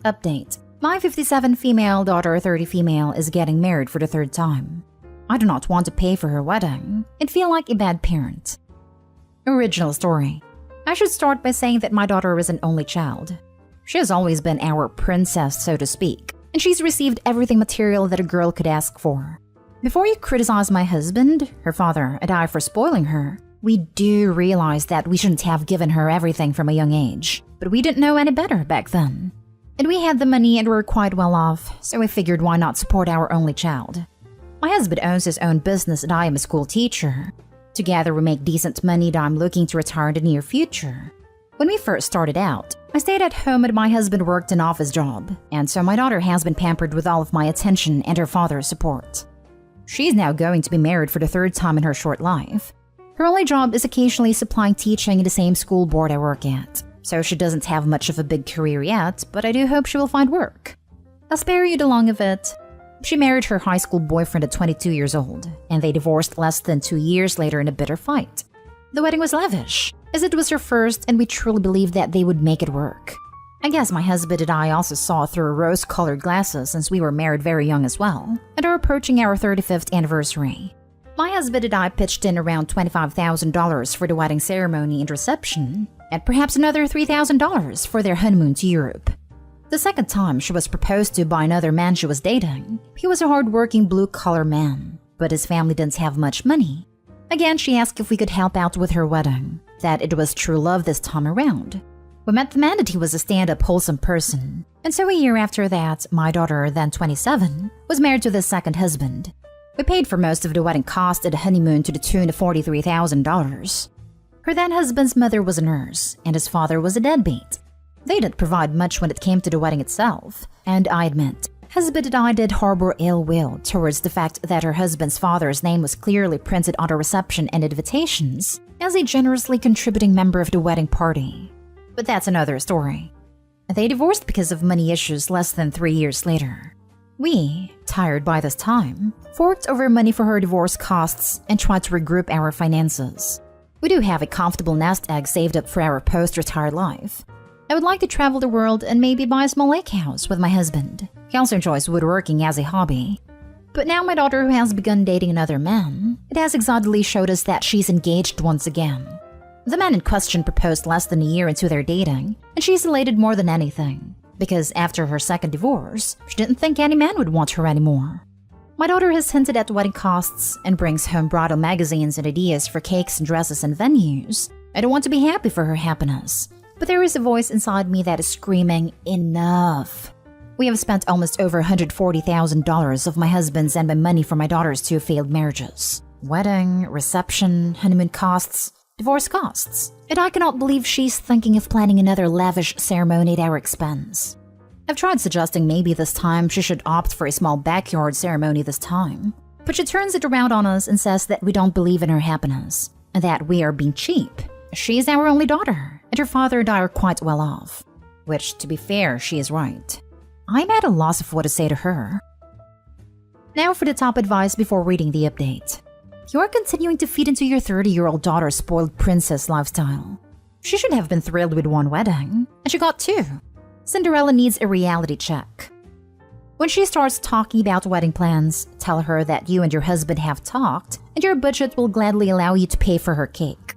Update. My 57 female daughter, 30 female, is getting married for the third time. I do not want to pay for her wedding and feel like a bad parent. Original story. I should start by saying that my daughter is an only child. She has always been our princess, so to speak, and she's received everything material that a girl could ask for. Before you criticize my husband, her father, and I for spoiling her, we do realize that we shouldn't have given her everything from a young age, but we didn't know any better back then. And we had the money and were quite well off, so we figured why not support our only child. My husband owns his own business and I am a school teacher. Together we make decent money that I'm looking to retire in the near future. When we first started out, I stayed at home and my husband worked an office job, and so my daughter has been pampered with all of my attention and her father's support. She's now going to be married for the third time in her short life. Her only job is occasionally supplying teaching in the same school board I work at, so she doesn't have much of a big career yet, but I do hope she will find work. I'll spare you the long of it. She married her high school boyfriend at 22 years old, and they divorced less than 2 years later in a bitter fight. The wedding was lavish, as it was her first, and we truly believed that they would make it work. I guess my husband and I also saw through rose-colored glasses since we were married very young as well, and are approaching our 35th anniversary. My husband and I pitched in around $25,000 for the wedding ceremony and reception, and perhaps another $3,000 for their honeymoon to Europe. The second time she was proposed to by another man she was dating. He was a hard-working blue-collar man, but his family didn't have much money. Again, she asked if we could help out with her wedding, that it was true love this time around. We met the man that he was a stand-up, wholesome person, and so a year after that, my daughter, then 27, was married to this second husband. We paid for most of the wedding cost at the honeymoon to the tune of $43,000. Her then husband's mother was a nurse, and his father was a deadbeat. They didn't provide much when it came to the wedding itself, and I admit, husband and I did harbor ill will towards the fact that her husband's father's name was clearly printed on the reception and invitations as a generously contributing member of the wedding party. But that's another story. They divorced because of money issues less than 3 years later. We, tired by this time, forked over money for her divorce costs and tried to regroup our finances. We do have a comfortable nest egg saved up for our post-retired life. I would like to travel the world and maybe buy a small lake house with my husband. He also enjoys woodworking as a hobby. But now my daughter, who has begun dating another man, it has exotically showed us that she's engaged once again. The man in question proposed less than a year into their dating, and she's elated more than anything, because after her second divorce, she didn't think any man would want her anymore. My daughter has hinted at wedding costs and brings home bridal magazines and ideas for cakes and dresses and venues. I don't want to be happy for her happiness, but there is a voice inside me that is screaming, enough. We have spent almost over $140,000 of my husband's and my money for my daughter's 2 failed marriages. Wedding, reception, honeymoon costs, divorce costs. And I cannot believe she's thinking of planning another lavish ceremony at our expense. I've tried suggesting maybe this time she should opt for a small backyard ceremony this time, but she turns it around on us and says that we don't believe in her happiness, and that we are being cheap. She's our only daughter, and her father and I are quite well off. Which, to be fair, she is right. I'm at a loss of what to say to her. Now for the top advice before reading the update. You are continuing to feed into your 30-year-old daughter's spoiled princess lifestyle. She should have been thrilled with 1 wedding, and she got 2. Cinderella needs a reality check. When she starts talking about wedding plans, tell her that you and your husband have talked, and your budget will gladly allow you to pay for her cake.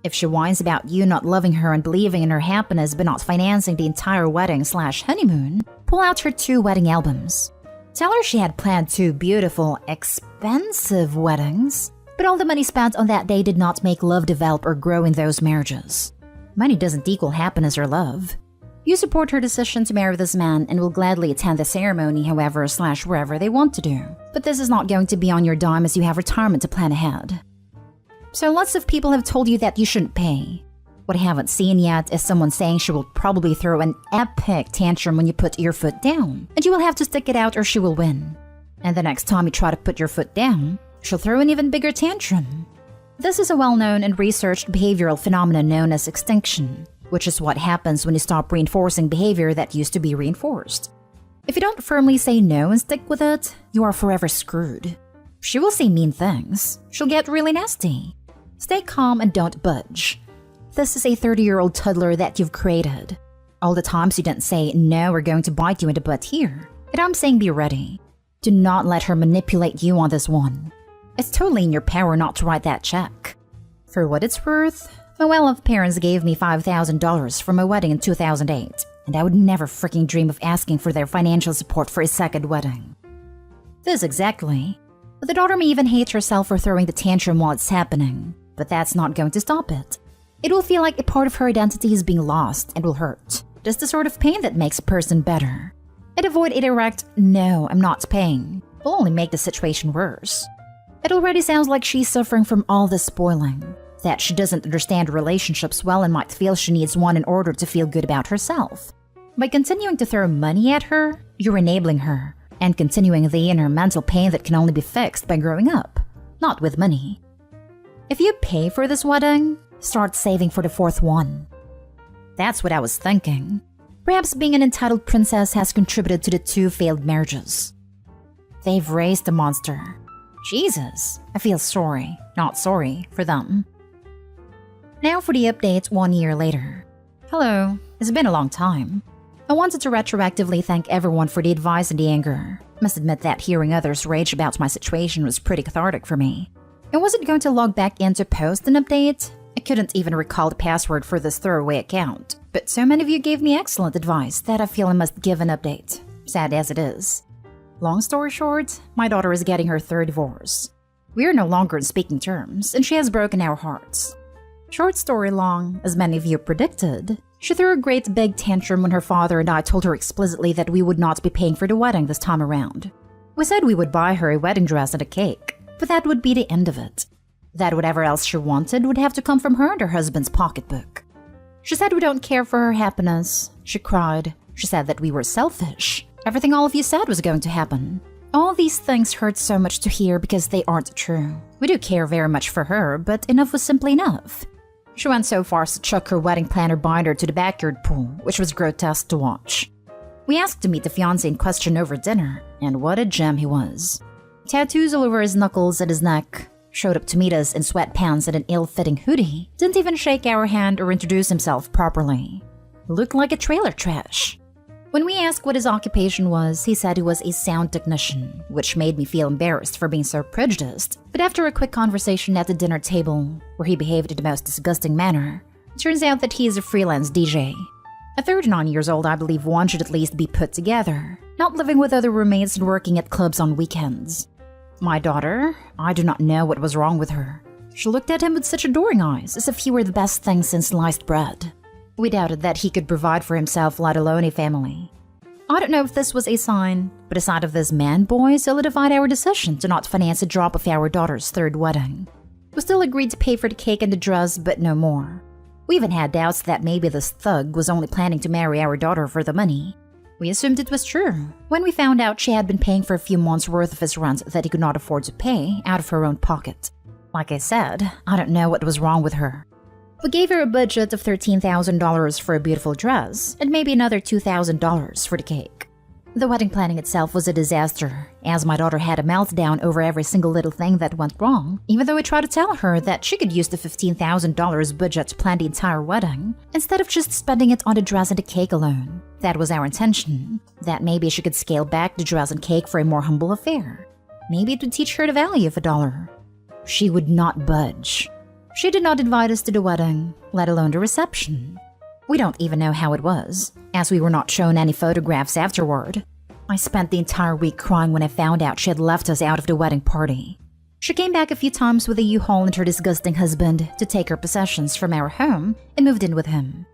If she whines about you not loving her and believing in her happiness but not financing the entire wedding/honeymoon, pull out her 2 wedding albums. Tell her she had planned 2 beautiful, expensive weddings, but all the money spent on that day did not make love develop or grow in those marriages. Money doesn't equal happiness or love. You support her decision to marry this man and will gladly attend the ceremony however/wherever they want to do. But this is not going to be on your dime as you have retirement to plan ahead. So lots of people have told you that you shouldn't pay. What I haven't seen yet is someone saying she will probably throw an epic tantrum when you put your foot down, and you will have to stick it out or she will win. And the next time you try to put your foot down, she'll throw an even bigger tantrum. This is a well-known and researched behavioral phenomenon known as extinction, which is what happens when you stop reinforcing behavior that used to be reinforced. If you don't firmly say no and stick with it, you are forever screwed. She will say mean things. She'll get really nasty. Stay calm and don't budge. This is a 30-year-old toddler that you've created. All the times you didn't say, no, we're going to bite you in the butt here. And I'm saying be ready. Do not let her manipulate you on this one. It's totally in your power not to write that check. For what it's worth, my well-off parents gave me $5,000 for my wedding in 2008, and I would never freaking dream of asking for their financial support for a second wedding. This exactly. But the daughter may even hate herself for throwing the tantrum while it's happening, but that's not going to stop it. It will feel like a part of her identity is being lost and will hurt. Just the sort of pain that makes a person better. And avoid a direct, no, I'm not paying, will only make the situation worse. It already sounds like she's suffering from all this spoiling, that she doesn't understand relationships well and might feel she needs one in order to feel good about herself. By continuing to throw money at her, you're enabling her, and continuing the inner mental pain that can only be fixed by growing up, not with money. If you pay for this wedding, start saving for the fourth one. That's what I was thinking. Perhaps being an entitled princess has contributed to the 2 failed marriages. They've raised the monster. Jesus, I feel sorry, not sorry, for them. Now for the update 1 year later. Hello, it's been a long time. I wanted to retroactively thank everyone for the advice and the anger. Must admit that hearing others rage about my situation was pretty cathartic for me. I wasn't going to log back in to post an update. I couldn't even recall the password for this throwaway account, but so many of you gave me excellent advice that I feel I must give an update, sad as it is. Long story short, my daughter is getting her 3rd divorce. We are no longer in speaking terms, and she has broken our hearts. Short story long, as many of you predicted, she threw a great big tantrum when her father and I told her explicitly that we would not be paying for the wedding this time around. We said we would buy her a wedding dress and a cake, but that would be the end of it. That whatever else she wanted would have to come from her and her husband's pocketbook. She said we don't care for her happiness. She cried. She said that we were selfish. Everything all of you said was going to happen. All these things hurt so much to hear because they aren't true. We do care very much for her, but enough was simply enough. She went so far as to chuck her wedding planner binder to the backyard pool, which was grotesque to watch. We asked to meet the fiancé in question over dinner, and what a gem he was. Tattoos all over his knuckles and his neck. Showed up to meet us in sweatpants and an ill-fitting hoodie. Didn't even shake our hand or introduce himself properly. Looked like a trailer trash. When we asked what his occupation was, he said he was a sound technician, which made me feel embarrassed for being so prejudiced. But after a quick conversation at the dinner table, where he behaved in the most disgusting manner, it turns out that he is a freelance DJ. At 39 years old, I believe one should at least be put together, not living with other roommates and working at clubs on weekends. My daughter, I do not know what was wrong with her. She looked at him with such adoring eyes, as if he were the best thing since sliced bread. We doubted that he could provide for himself, let alone a family. I don't know if this was a sign, but a side of this man-boy solidified our decision to not finance a drop of our daughter's 3rd wedding. We still agreed to pay for the cake and the dress, but no more. We even had doubts that maybe this thug was only planning to marry our daughter for the money. We assumed it was true, when we found out she had been paying for a few months' worth of his rent that he could not afford to pay out of her own pocket. Like I said, I don't know what was wrong with her. We gave her a budget of $13,000 for a beautiful dress, and maybe another $2,000 for the cake. The wedding planning itself was a disaster, as my daughter had a meltdown over every single little thing that went wrong, even though I tried to tell her that she could use the $15,000 budget to plan the entire wedding, instead of just spending it on the dress and the cake alone. That was our intention, that maybe she could scale back the dress and cake for a more humble affair. Maybe it would teach her the value of $1. She would not budge. She did not invite us to the wedding, let alone the reception. We don't even know how it was, as we were not shown any photographs afterward. I spent the entire week crying when I found out she had left us out of the wedding party. She came back a few times with a U-Haul and her disgusting husband to take her possessions from our home and moved in with him.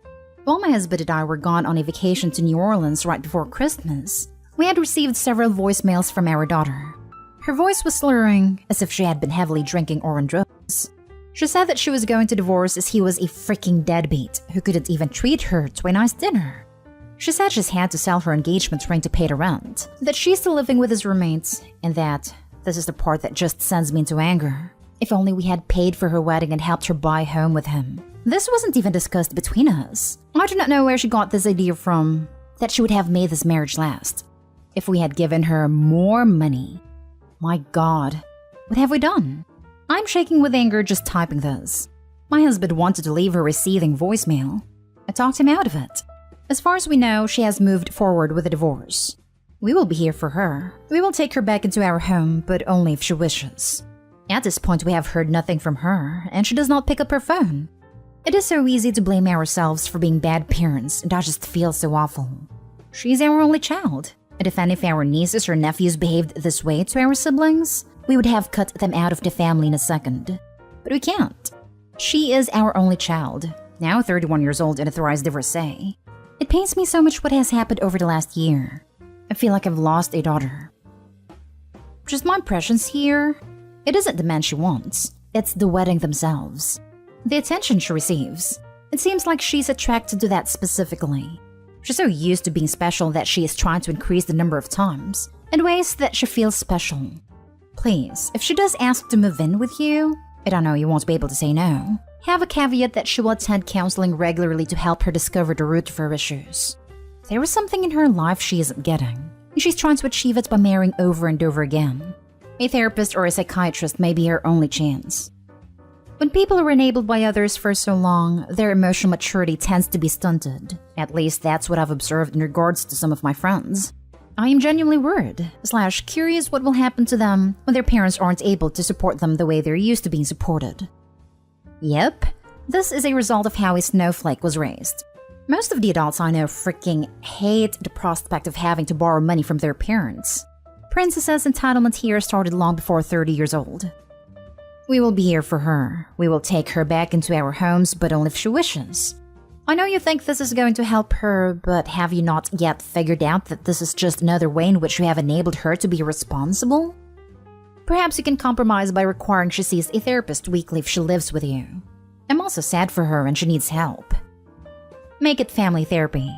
While my husband and I were gone on a vacation to New Orleans right before Christmas, we had received several voicemails from our daughter. Her voice was slurring, as if she had been heavily drinking or on drugs. She said that she was going to divorce as he was a freaking deadbeat who couldn't even treat her to a nice dinner. She said she's had to sell her engagement ring to pay the rent, that she's still living with his roommates, and that this is the part that just sends me into anger. If only we had paid for her wedding and helped her buy home with him. This wasn't even discussed between us. I do not know where she got this idea from, that she would have made this marriage last. If we had given her more money. My God, what have we done? I'm shaking with anger just typing this. My husband wanted to leave her a seething voicemail. I talked him out of it. As far as we know, she has moved forward with a divorce. We will be here for her. We will take her back into our home, but only if she wishes. At this point, we have heard nothing from her, and she does not pick up her phone. It is so easy to blame ourselves for being bad parents, and I just feel so awful. She's our only child, and if any of our nieces or nephews behaved this way to our siblings, we would have cut them out of the family in a second. But we can't. She is our only child, now 31 years old and a thrice divorcee. It pains me so much what has happened over the last year. I feel like I've lost a daughter. Just my impressions here. It isn't the man she wants, it's the wedding themselves. The attention she receives. It seems like she's attracted to that specifically. She's so used to being special that she is trying to increase the number of times, in ways that she feels special. Please, if she does ask to move in with you, and I know you won't be able to say no, have a caveat that she will attend counseling regularly to help her discover the root of her issues. There is something in her life she isn't getting, and she's trying to achieve it by marrying over and over again. A therapist or a psychiatrist may be her only chance. When people are enabled by others for so long, their emotional maturity tends to be stunted. At least that's what I've observed in regards to some of my friends. I am genuinely worried, / curious what will happen to them when their parents aren't able to support them the way they're used to being supported. Yep, this is a result of how a snowflake was raised. Most of the adults I know freaking hate the prospect of having to borrow money from their parents. Princess's entitlement here started long before 30 years old. We will be here for her. We will take her back into our homes, but only if she wishes. I know you think this is going to help her, but have you not yet figured out that this is just another way in which you have enabled her to be responsible? Perhaps you can compromise by requiring she sees a therapist weekly if she lives with you. I'm also sad for her and she needs help. Make it family therapy.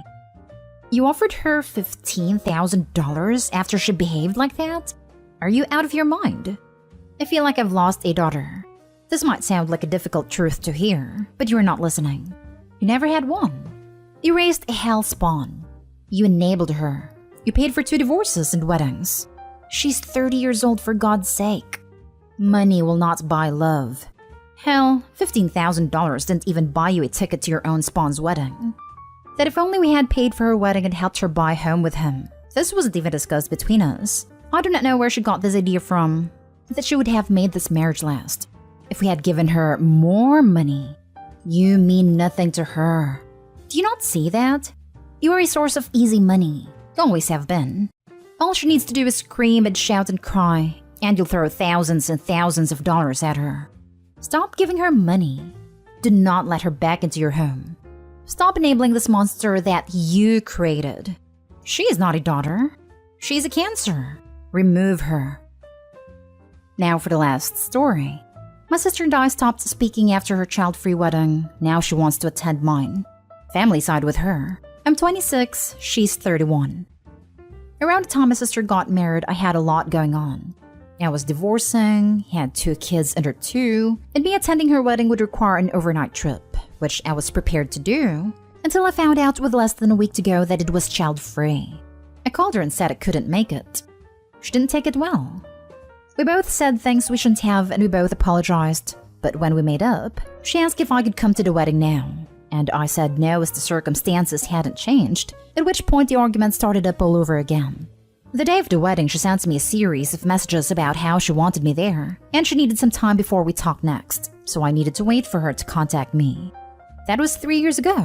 You offered her $15,000 after she behaved like that? Are you out of your mind? I feel like I've lost a daughter. This might sound like a difficult truth to hear, but you are not listening. You never had one. You raised a hell spawn. You enabled her. You paid for 2 divorces and weddings. She's 30 years old, for God's sake. Money will not buy love. Hell, $15,000 didn't even buy you a ticket to your own spawn's wedding. That if only we had paid for her wedding and helped her buy home with him. This wasn't even discussed between us. I do not know where she got this idea from, that she would have made this marriage last. If we had given her more money. You mean nothing to her. Do you not see that? You are a source of easy money. You always have been. All she needs to do is scream and shout and cry, and you'll throw thousands and thousands of dollars at her. Stop giving her money. Do not let her back into your home. Stop enabling this monster that you created. She is not a daughter. She's a cancer. Remove her. Now for the last story. My sister and I stopped speaking after her child-free wedding. Now she wants to attend mine. Family side with her. I'm 26, she's 31. Around the time my sister got married, I had a lot going on. I was divorcing, had 2 kids under 2, and me attending her wedding would require an overnight trip, which I was prepared to do, until I found out with less than a week to go that it was child-free. I called her and said I couldn't make it. She didn't take it well. We both said things we shouldn't have and we both apologized, but when we made up, she asked if I could come to the wedding now, and I said no as the circumstances hadn't changed, at which point the argument started up all over again. The day of the wedding, she sent me a series of messages about how she wanted me there, and she needed some time before we talked next, so I needed to wait for her to contact me. That was 3 years ago,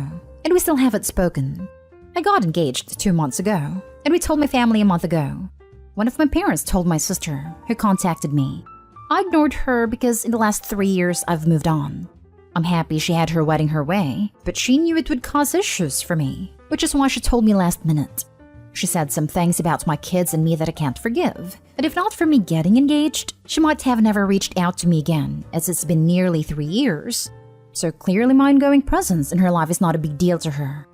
and we still haven't spoken. I got engaged 2 months ago, and we told my family a month ago. One of my parents told my sister, who contacted me. I ignored her because in the last 3 years I've moved on. I'm happy she had her wedding her way, but she knew it would cause issues for me, which is why she told me last minute. She said some things about my kids and me that I can't forgive, and if not for me getting engaged, she might have never reached out to me again, as it's been nearly 3 years. So clearly my ongoing presence in her life is not a big deal to her.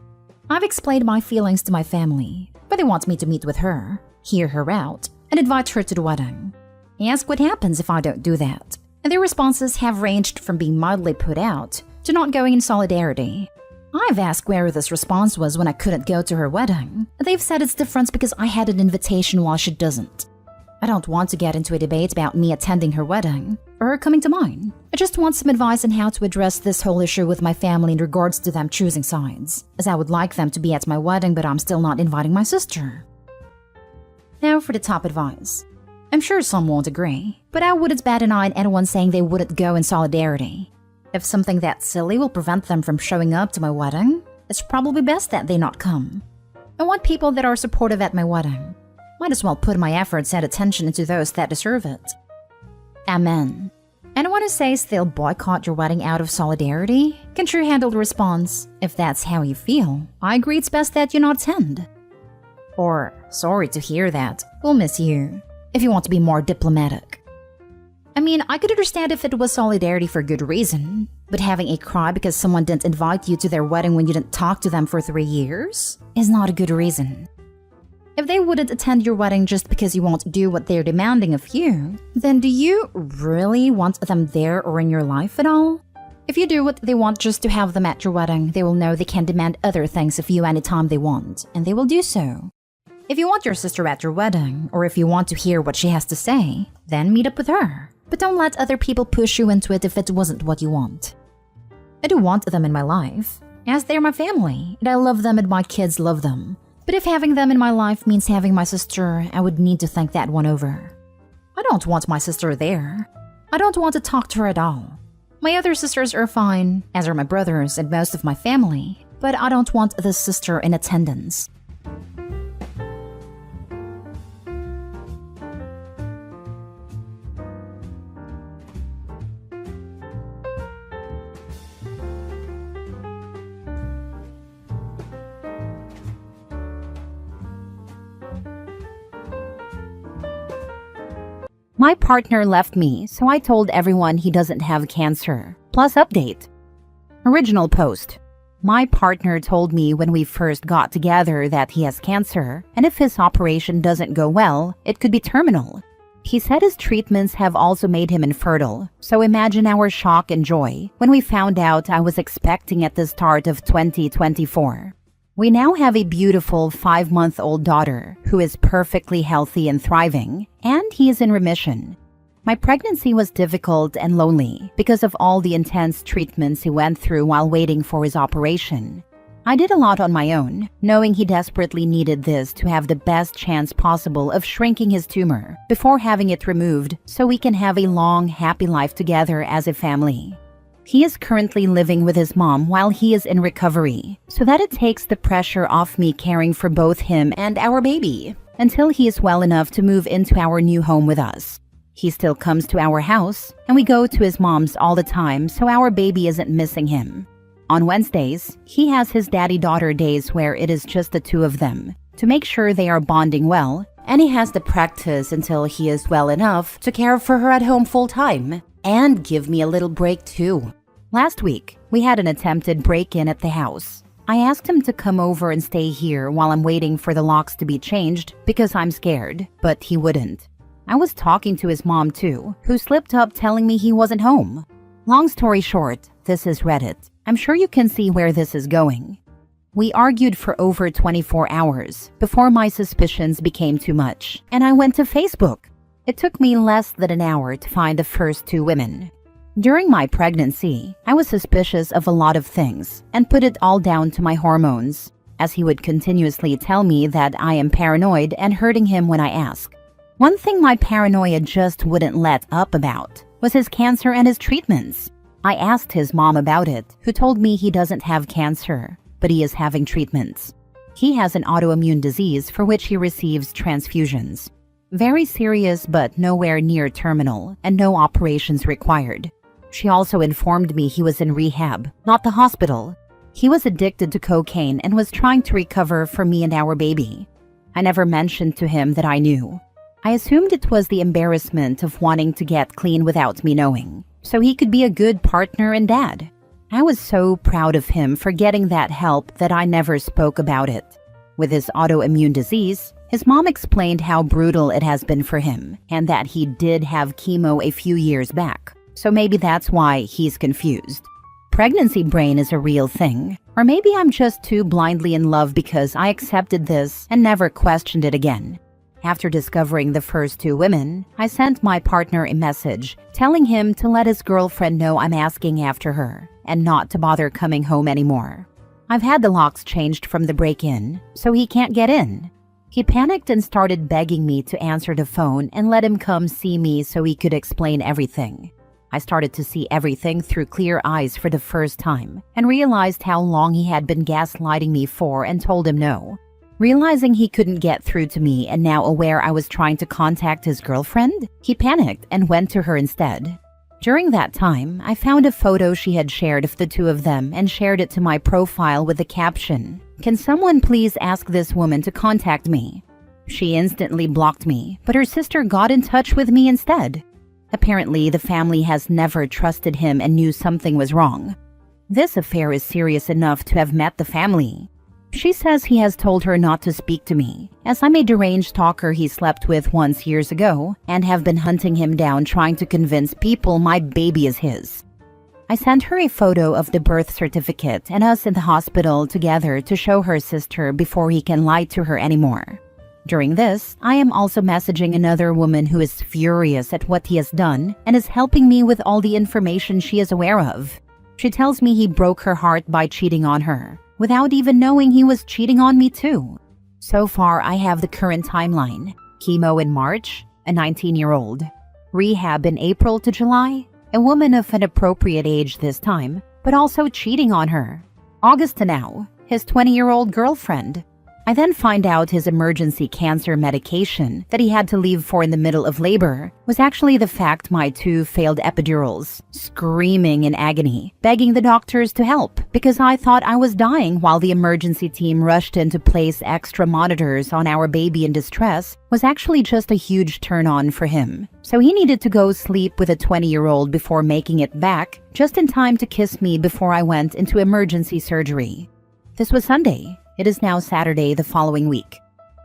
I've explained my feelings to my family, but they want me to meet with her, hear her out, and invite her to the wedding. I ask what happens if I don't do that, and their responses have ranged from being mildly put out to not going in solidarity. I've asked where this response was when I couldn't go to her wedding, and they've said it's different because I had an invitation while she doesn't. I don't want to get into a debate about me attending her wedding or her coming to mine. I just want some advice on how to address this whole issue with my family in regards to them choosing sides, as I would like them to be at my wedding, but I'm still not inviting my sister. Now for the top advice. I'm sure some won't agree, but I wouldn't bat an eye at anyone saying they wouldn't go in solidarity. If something that silly will prevent them from showing up to my wedding, it's probably best that they not come. I want people that are supportive at my wedding. Might as well put my efforts and attention into those that deserve it. Amen. Anyone who says they'll boycott your wedding out of solidarity can sure handle the response. If that's how you feel, I agree it's best that you not attend. Or, sorry to hear that, we'll miss you, if you want to be more diplomatic. I mean, I could understand if it was solidarity for good reason, but having a cry because someone didn't invite you to their wedding when you didn't talk to them for 3 years is not a good reason. If they wouldn't attend your wedding just because you won't do what they're demanding of you, then do you really want them there or in your life at all? If you do what they want just to have them at your wedding, they will know they can demand other things of you anytime they want, and they will do so. If you want your sister at your wedding, or if you want to hear what she has to say, then meet up with her. But don't let other people push you into it if it wasn't what you want. I do want them in my life, as they're my family, and I love them and my kids love them. But if having them in my life means having my sister, I would need to think that one over. I don't want my sister there. I don't want to talk to her at all. My other sisters are fine, as are my brothers and most of my family, but I don't want this sister in attendance. My partner left me, so I told everyone he doesn't have cancer. Plus update. Original post. My partner told me when we first got together that he has cancer, and if his operation doesn't go well, it could be terminal. He said his treatments have also made him infertile, so imagine our shock and joy when we found out I was expecting at the start of 2024. We now have a beautiful 5-month-old daughter who is perfectly healthy and thriving, and he is in remission. My pregnancy was difficult and lonely because of all the intense treatments he went through while waiting for his operation. I did a lot on my own, knowing he desperately needed this to have the best chance possible of shrinking his tumor before having it removed so we can have a long, happy life together as a family. He is currently living with his mom while he is in recovery, so that it takes the pressure off me caring for both him and our baby until he is well enough to move into our new home with us. He still comes to our house, and we go to his mom's all the time so our baby isn't missing him. On Wednesdays, he has his daddy-daughter days where it is just the two of them to make sure they are bonding well, and he has the practice until he is well enough to care for her at home full-time and give me a little break too. Last week, we had an attempted break-in at the house. I asked him to come over and stay here while I'm waiting for the locks to be changed because I'm scared, but he wouldn't. I was talking to his mom too, who slipped up telling me he wasn't home. Long story short, this is Reddit. I'm sure you can see where this is going. We argued for over 24 hours before my suspicions became too much, and I went to Facebook. It took me less than an hour to find the first two women. During my pregnancy, I was suspicious of a lot of things and put it all down to my hormones, as he would continuously tell me that I am paranoid and hurting him when I ask. One thing my paranoia just wouldn't let up about was his cancer and his treatments. I asked his mom about it, who told me he doesn't have cancer, but he is having treatments. He has an autoimmune disease for which he receives transfusions. Very serious but nowhere near terminal, and no operations required. She also informed me he was in rehab, not the hospital. He was addicted to cocaine and was trying to recover for me and our baby. I never mentioned to him that I knew. I assumed it was the embarrassment of wanting to get clean without me knowing, so he could be a good partner and dad. I was so proud of him for getting that help that I never spoke about it. With his autoimmune disease, his mom explained how brutal it has been for him and that he did have chemo a few years back. So maybe that's why he's confused. Pregnancy brain is a real thing. Or maybe I'm just too blindly in love because I accepted this and never questioned it again. After discovering the first two women, I sent my partner a message telling him to let his girlfriend know I'm asking after her and not to bother coming home anymore. I've had the locks changed from the break-in, so he can't get in. He panicked and started begging me to answer the phone and let him come see me so he could explain everything. I started to see everything through clear eyes for the first time and realized how long he had been gaslighting me for and told him no. Realizing he couldn't get through to me and now aware I was trying to contact his girlfriend, he panicked and went to her instead. During that time, I found a photo she had shared of the two of them and shared it to my profile with the caption, "Can someone please ask this woman to contact me?" She instantly blocked me, but her sister got in touch with me instead. Apparently, the family has never trusted him and knew something was wrong. This affair is serious enough to have met the family. She says he has told her not to speak to me, as I'm a deranged stalker he slept with once years ago and have been hunting him down trying to convince people my baby is his. I sent her a photo of the birth certificate and us in the hospital together to show her sister before he can lie to her anymore. During this, I am also messaging another woman who is furious at what he has done and is helping me with all the information she is aware of. She tells me he broke her heart by cheating on her, without even knowing he was cheating on me too. So far, I have the current timeline. Chemo in March, a 19-year-old. Rehab in April to July, a woman of an appropriate age this time, but also cheating on her. August to now, his 20-year-old girlfriend. I then find out his emergency cancer medication that he had to leave for in the middle of labor was actually the fact my two failed epidurals, screaming in agony, begging the doctors to help because I thought I was dying while the emergency team rushed in to place extra monitors on our baby in distress was actually just a huge turn-on for him. So he needed to go sleep with a 20-year-old before making it back, just in time to kiss me before I went into emergency surgery. This was Sunday. It is now Saturday the following week.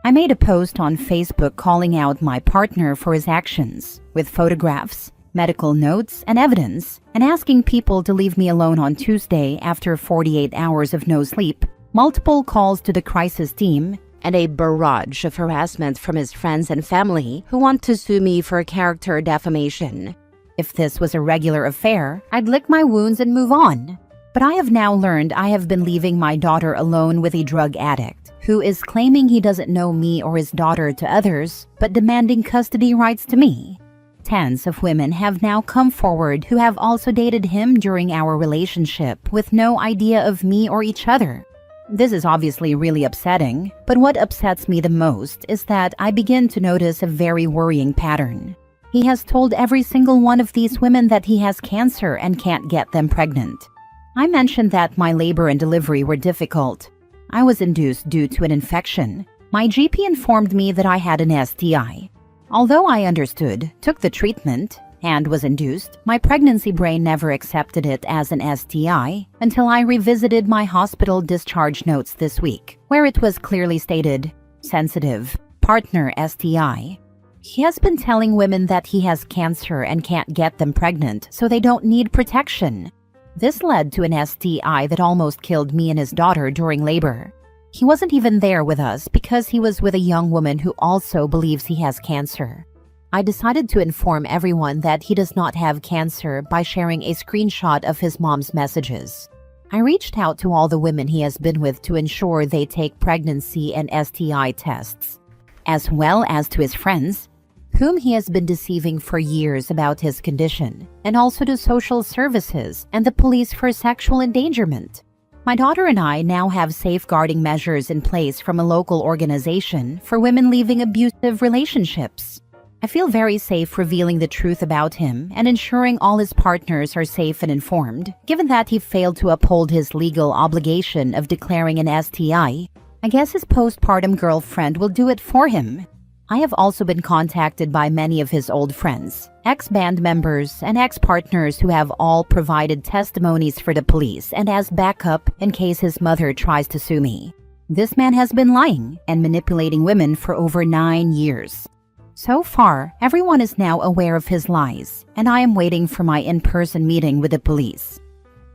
I made a post on Facebook calling out my partner for his actions, with photographs, medical notes, and evidence, and asking people to leave me alone on Tuesday after 48 hours of no sleep, multiple calls to the crisis team, and a barrage of harassment from his friends and family who want to sue me for character defamation. If this was a regular affair, I'd lick my wounds and move on. But I have now learned I have been leaving my daughter alone with a drug addict who is claiming he doesn't know me or his daughter to others, but demanding custody rights to me. Tens of women have now come forward who have also dated him during our relationship with no idea of me or each other. This is obviously really upsetting, but what upsets me the most is that I begin to notice a very worrying pattern. He has told every single one of these women that he has cancer and can't get them pregnant. I mentioned that my labor and delivery were difficult. I was induced due to an infection. My GP informed me that I had an STI. Although I understood, took the treatment, and was induced, my pregnancy brain never accepted it as an STI until I revisited my hospital discharge notes this week, where it was clearly stated, sensitive, partner STI. He has been telling women that he has cancer and can't get them pregnant, so they don't need protection. This led to an STI that almost killed me and his daughter during labor. He wasn't even there with us because he was with a young woman who also believes he has cancer. I decided to inform everyone that he does not have cancer by sharing a screenshot of his mom's messages. I reached out to all the women he has been with to ensure they take pregnancy and STI tests, as well as to his friends, whom he has been deceiving for years about his condition, and also to social services and the police for sexual endangerment. My daughter and I now have safeguarding measures in place from a local organization for women leaving abusive relationships. I feel very safe revealing the truth about him and ensuring all his partners are safe and informed, given that he failed to uphold his legal obligation of declaring an STI. I guess his postpartum girlfriend will do it for him. I have also been contacted by many of his old friends, ex-band members, and ex-partners who have all provided testimonies for the police and as backup in case his mother tries to sue me. This man has been lying and manipulating women for over 9 years. So far, everyone is now aware of his lies, and I am waiting for my in-person meeting with the police.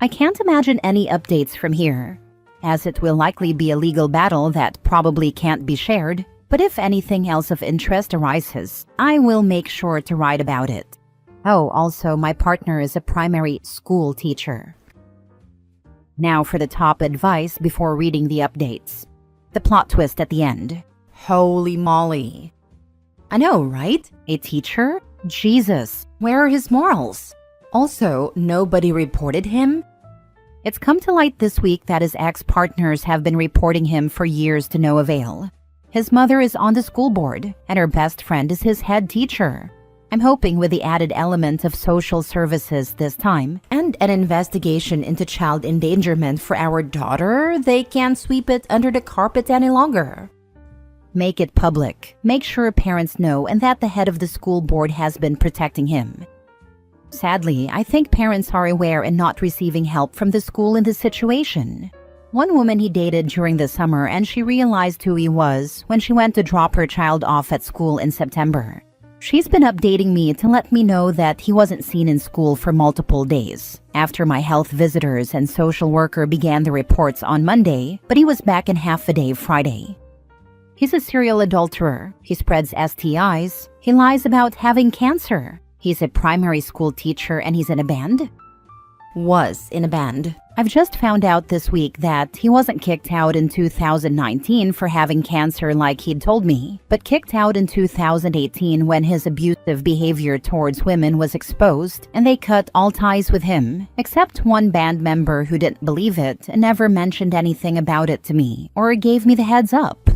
I can't imagine any updates from here, as it will likely be a legal battle that probably can't be shared. But if anything else of interest arises, I will make sure to write about it. Oh, also, my partner is a primary school teacher. Now for the top advice before reading the updates. The plot twist at the end. Holy moly. I know, right? A teacher? Jesus, where are his morals? Also, nobody reported him? It's come to light this week that his ex-partners have been reporting him for years to no avail. His mother is on the school board, and her best friend is his head teacher. I'm hoping with the added element of social services this time, and an investigation into child endangerment for our daughter, they can't sweep it under the carpet any longer. Make it public. Make sure parents know and that the head of the school board has been protecting him. Sadly, I think parents are aware and not receiving help from the school in this situation. One woman he dated during the summer, and she realized who he was when she went to drop her child off at school in September. She's been updating me to let me know that he wasn't seen in school for multiple days. After my health visitors and social worker began the reports on Monday, but he was back in half a day Friday. He's a serial adulterer. He spreads STIs. He lies about having cancer. He's a primary school teacher and he's in a band? Was in a band. I've just found out this week that he wasn't kicked out in 2019 for having cancer like he'd told me, but kicked out in 2018 when his abusive behavior towards women was exposed and they cut all ties with him, except one band member who didn't believe it and never mentioned anything about it to me or gave me the heads up.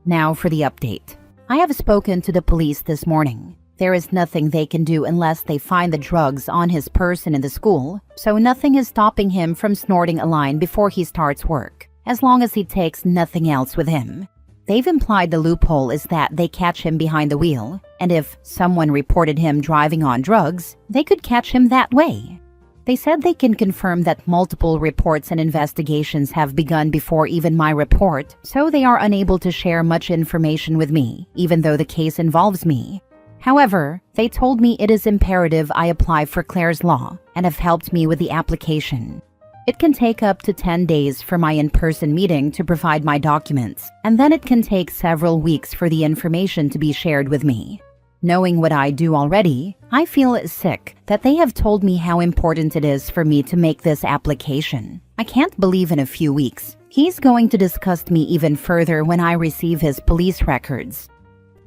Now for the update. I have spoken to the police this morning. There is nothing they can do unless they find the drugs on his person in the school, so nothing is stopping him from snorting a line before he starts work, as long as he takes nothing else with him. They've implied the loophole is that they catch him behind the wheel, and if someone reported him driving on drugs, they could catch him that way. They said they can confirm that multiple reports and investigations have begun before even my report, so they are unable to share much information with me, even though the case involves me. However, they told me it is imperative I apply for Claire's Law and have helped me with the application. It can take up to 10 days for my in-person meeting to provide my documents, and then it can take several weeks for the information to be shared with me. Knowing what I do already, I feel sick that they have told me how important it is for me to make this application. I can't believe in a few weeks he's going to disgust me even further when I receive his police records.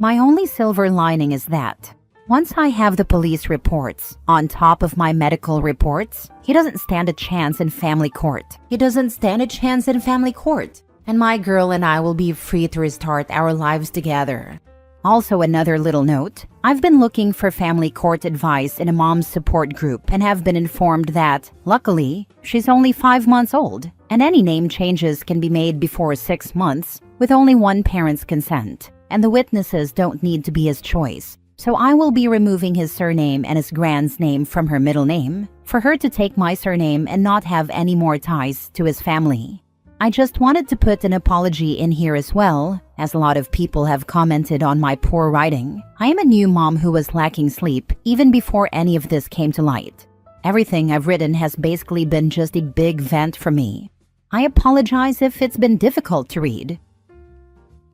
My only silver lining is that once I have the police reports on top of my medical reports, he doesn't stand a chance in family court. And my girl and I will be free to restart our lives together. Also, another little note, I've been looking for family court advice in a mom's support group and have been informed that, luckily, she's only 5 months old, and any name changes can be made before 6 months with only one parent's consent, and the witnesses don't need to be his choice. So I will be removing his surname and his grand's name from her middle name for her to take my surname and not have any more ties to his family. I just wanted to put an apology in here as well, as a lot of people have commented on my poor writing. I am a new mom who was lacking sleep even before any of this came to light. Everything I've written has basically been just a big vent from me. I apologize if it's been difficult to read.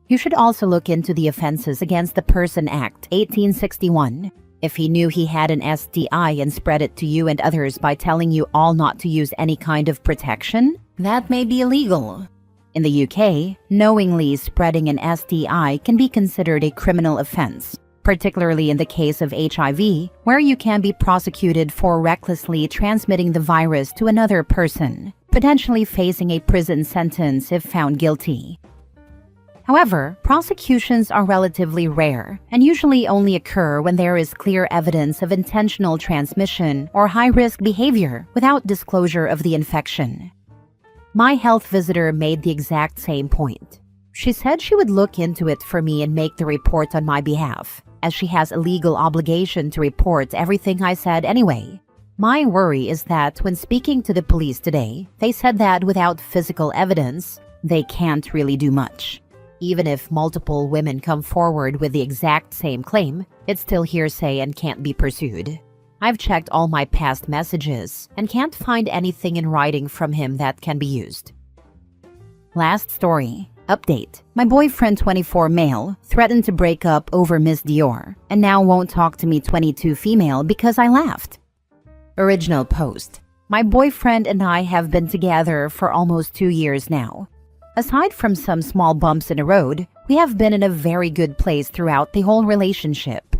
You should also look into the Offenses Against the Person Act 1861. If he knew he had an STI and spread it to you and others by telling you all not to use any kind of protection, that may be illegal. In the UK, knowingly spreading an STI can be considered a criminal offense, particularly in the case of HIV, where you can be prosecuted for recklessly transmitting the virus to another person, potentially facing a prison sentence if found guilty. However, prosecutions are relatively rare and usually only occur when there is clear evidence of intentional transmission or high-risk behavior without disclosure of the infection. My health visitor made the exact same point. She said she would look into it for me and make the report on my behalf, as she has a legal obligation to report everything I said anyway. My worry is that when speaking to the police today, they said that without physical evidence, they can't really do much. Even if multiple women come forward with the exact same claim, it's still hearsay and can't be pursued. I've checked all my past messages and can't find anything in writing from him that can be used. Last story. Update. My boyfriend 24 male threatened to break up over Miss Dior and now won't talk to me 22 female because I laughed. Original post. My boyfriend and I have been together for almost 2 years now. Aside from some small bumps in the road, we have been in a very good place throughout the whole relationship.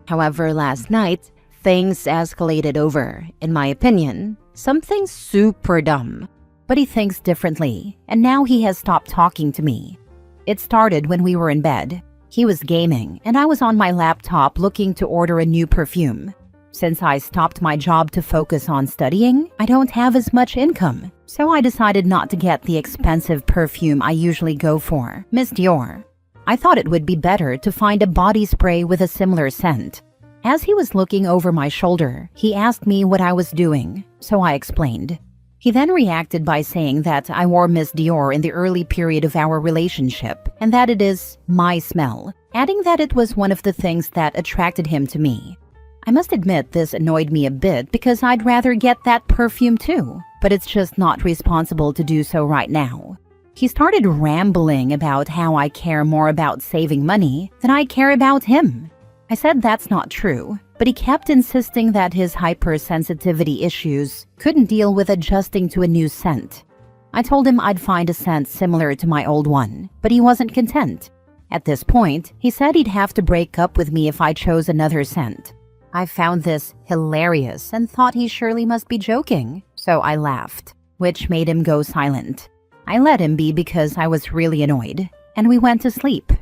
However, last night, things escalated over, in my opinion, something super dumb. But he thinks differently, and now he has stopped talking to me. It started when we were in bed. He was gaming, and I was on my laptop looking to order a new perfume. Since I stopped my job to focus on studying, I don't have as much income, so I decided not to get the expensive perfume I usually go for, Miss Dior. I thought it would be better to find a body spray with a similar scent. As he was looking over my shoulder, he asked me what I was doing, so I explained. He then reacted by saying that I wore Miss Dior in the early period of our relationship and that it is my smell, adding that it was one of the things that attracted him to me. I must admit this annoyed me a bit because I'd rather get that perfume too, but it's just not responsible to do so right now. He started rambling about how I care more about saving money than I care about him. I said that's not true, but he kept insisting that his hypersensitivity issues couldn't deal with adjusting to a new scent. I told him I'd find a scent similar to my old one, but he wasn't content. At this point, he said he'd have to break up with me if I chose another scent. I found this hilarious and thought he surely must be joking, so I laughed, which made him go silent. I let him be because I was really annoyed, and we went to sleep.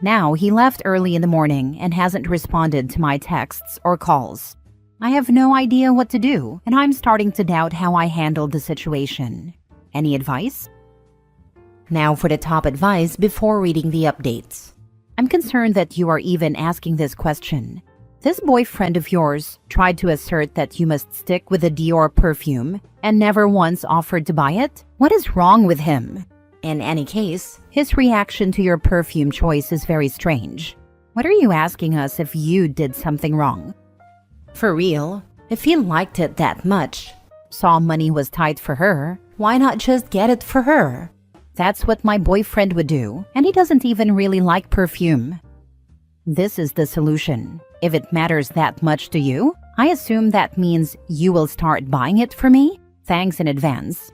Now he left early in the morning and hasn't responded to my texts or calls. I have no idea what to do, and I'm starting to doubt how I handled the situation. Any advice? Now for the top advice before reading the updates. I'm concerned that you are even asking this question. This boyfriend of yours tried to assert that you must stick with the Dior perfume and never once offered to buy it? What is wrong with him? In any case, his reaction to your perfume choice is very strange. What are you asking us if you did something wrong? For real, if he liked it that much, saw money was tight for her, why not just get it for her? That's what my boyfriend would do, and he doesn't even really like perfume. This is the solution. If it matters that much to you, I assume that means you will start buying it for me? Thanks in advance.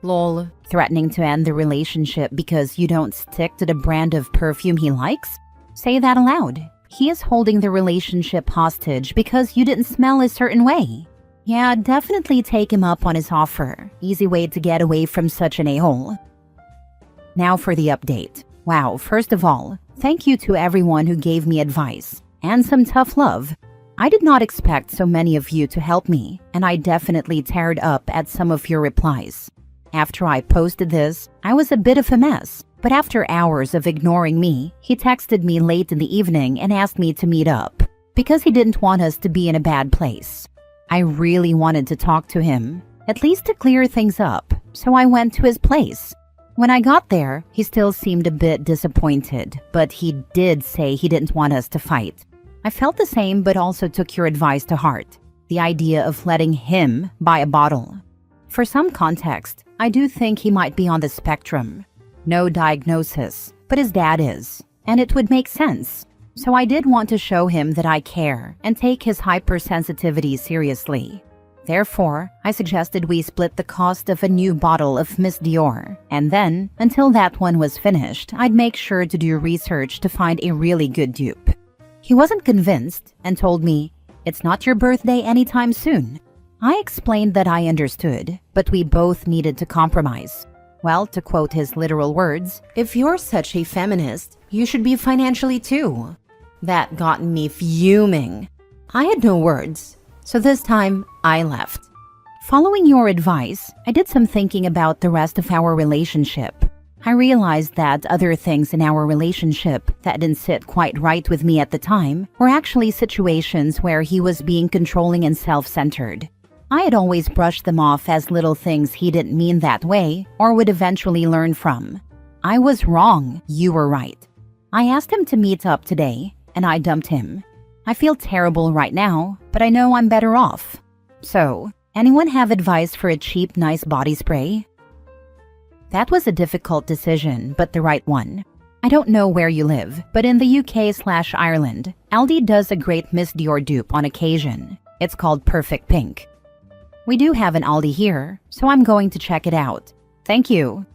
Lol, threatening to end the relationship because you don't stick to the brand of perfume he likes? Say that aloud. He is holding the relationship hostage because you didn't smell a certain way. Yeah, definitely take him up on his offer. Easy way to get away from such an a-hole. Now for the update. Wow, first of all, thank you to everyone who gave me advice and some tough love. I did not expect so many of you to help me, and I definitely teared up at some of your replies. After I posted this, I was a bit of a mess, but after hours of ignoring me, he texted me late in the evening and asked me to meet up, because he didn't want us to be in a bad place. I really wanted to talk to him, at least to clear things up, so I went to his place. When I got there, he still seemed a bit disappointed, but he did say he didn't want us to fight. I felt the same but also took your advice to heart, the idea of letting him buy a bottle. For some context, I do think he might be on the spectrum. No diagnosis, but his dad is, and it would make sense. So I did want to show him that I care and take his hypersensitivity seriously. Therefore, I suggested we split the cost of a new bottle of Miss Dior, and then, until that one was finished, I'd make sure to do research to find a really good dupe. He wasn't convinced and told me, "It's not your birthday anytime soon." I explained that I understood, but we both needed to compromise. Well, to quote his literal words, "If you're such a feminist, you should be financially too." That got me fuming. I had no words, so this time I left. Following your advice, I did some thinking about the rest of our relationship. I realized that other things in our relationship that didn't sit quite right with me at the time were actually situations where he was being controlling and self-centered. I had always brushed them off as little things he didn't mean that way or would eventually learn from. I was wrong, you were right. I asked him to meet up today, and I dumped him. I feel terrible right now, but I know I'm better off. So, anyone have advice for a cheap, nice body spray? That was a difficult decision, but the right one. I don't know where you live, but in the UK/Ireland, Aldi does a great Miss Dior dupe on occasion. It's called Perfect Pink. We do have an Aldi here, so I'm going to check it out. Thank you.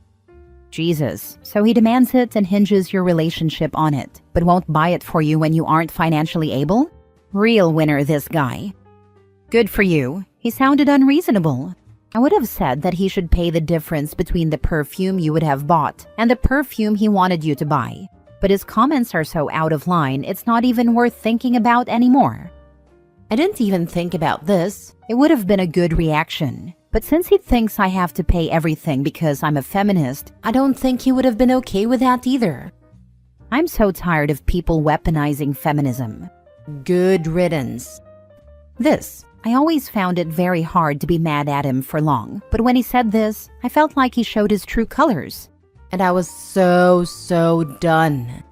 Jesus, so he demands it and hinges your relationship on it, but won't buy it for you when you aren't financially able? Real winner, this guy. Good for you. He sounded unreasonable. I would have said that he should pay the difference between the perfume you would have bought and the perfume he wanted you to buy. But his comments are so out of line, it's not even worth thinking about anymore. I didn't even think about this. It would have been a good reaction. But since he thinks I have to pay everything because I'm a feminist, I don't think he would have been okay with that either. I'm so tired of people weaponizing feminism. Good riddance. I always found it very hard to be mad at him for long, but when he said this, I felt like he showed his true colors. And I was so done.